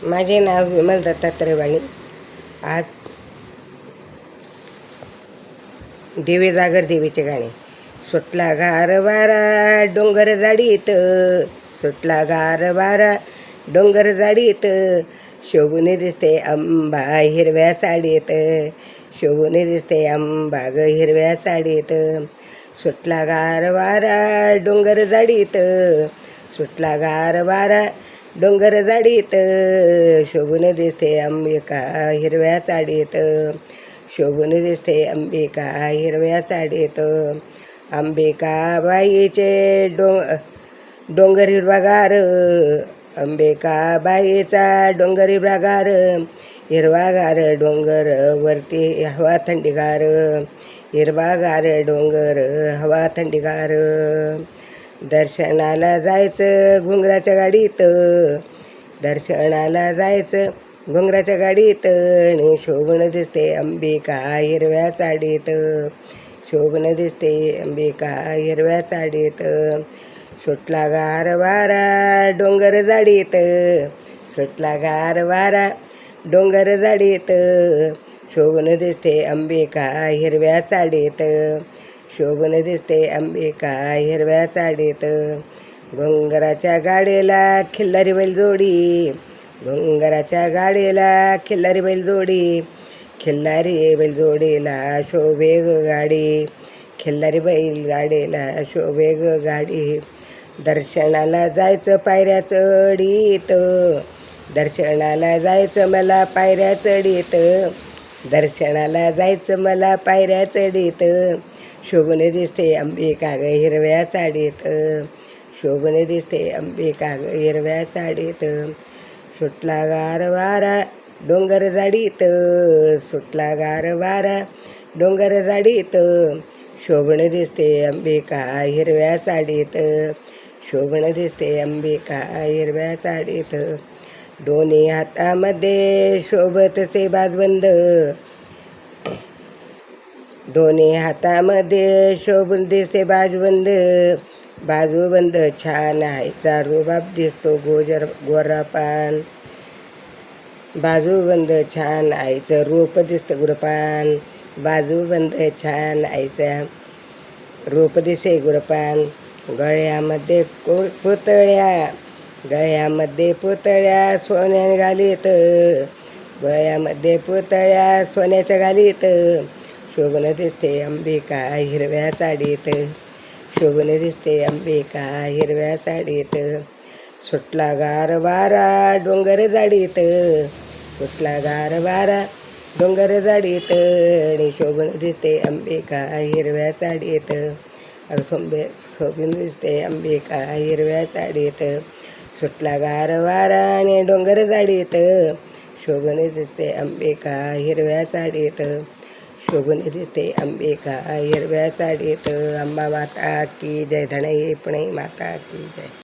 माझे नाव विमल दत्तात्रय वाणी. आज देवी जागर देवीचे गाणे. सुटला गार वारा डोंगर जाडीत, सुटला गार वारा डोंगर जाडीत, शोभून दिसते आंबा हिरव्या साडीत, शोभून दिसते आंबा ग हिरव्या साडीत. सुटला गार वारा डोंगर जाडीत, सुटला गार वारा डोंगर जाडीत, शोभून दिसते अंबिका हिरव्या साडीत, शोभून दिसते अंबिका हिरव्या साडीत. अंबिका बाईचे डोंगर हिरवागार, अंबिका बाईचा डोंगर हिरवागार, हिरवागार डोंगर वरती हवा थंडीगार, हिरवागार डोंगर हवा थंडीगार. दर्शनाला जायचं घुंगराच्या गाडीत, दर्शनाला जायचं घुंगराच्या गाडीत, शोभून दिसते अंबिका हिरव्या साडीत, शोभून दिसते अंबिका हिरव्या साडीत. सुटला गार वारा डोंगर जाडीत, सुटला गार वारा डोंगर जाडीत, शोभून दिसते अंबिका हिरव्या साडीत, शोभून दिसते अंबिका हिरव्या साडीत. घुंगराच्या गाडीला खिल्लारी बैलजोडी, घुंगराच्या गाडीला खिल्लारी बैलजोडी, खिल्लारी बैलजोडीला शोभे ग गाडी, खिल्लारी बैलगाडीला शोभे ग गाडी. दर्शनाला जायचं पायऱ्या चढीत, दर्शनाला जायचं मला पायऱ्या चढीत, दर्शनाला जायचं मला पायऱ्या चढीत, शोभून दिसते अंबिका ग हिरव्या साडीत, शोभून दिसते अंबिका ग हिरव्या साडीत. सुटला गार वारा डोंगर जाडीत, सुटला गार वारा डोंगर जाडीत, शोभून दिसते अंबिका हिरव्या साडीत, शोभून दिसते अंबिका हिरव्या साडीत. दोन्ही हातामध्ये शोभतसे बाजबंद, दोन्ही हातामध्ये शोभून दिसते बाजबंद, बाजूबंद छान आईचा रुबाब दिसतो गोरापान, बाजूबंद छान आईचं रूप दिसतं गुरपान, बाजूबंद छान आईचा रूप दिसे गुरपान. गळ्यामध्ये पुतळ्या, गळ्यामध्ये पुतळ्या सोन्या घालीत, गळ्यामध्ये पुतळ्या सोन्याच्या घालीत, शोभून दिसते अंबिका हिरव्या साडीत, शोभून दिसते अंबिका हिरव्या साडीत. सुटला गार वारा डोंगर जाडीत, सुटला गार वारा डोंगर जाडीत, आणि शोभून दिसते अंबिका हिरव्या साडीत, शोभून दिसते अंबिका हिरव्या साडीत. सुटला गार वारा आणि डोंगर जाडीत, शोभून दिसते अंबिका हिरव्या साडीत, शोभून दिसते अंबिका हिरव्या साडीत. अंबा माता की जय, धनई पुणे माता की जय.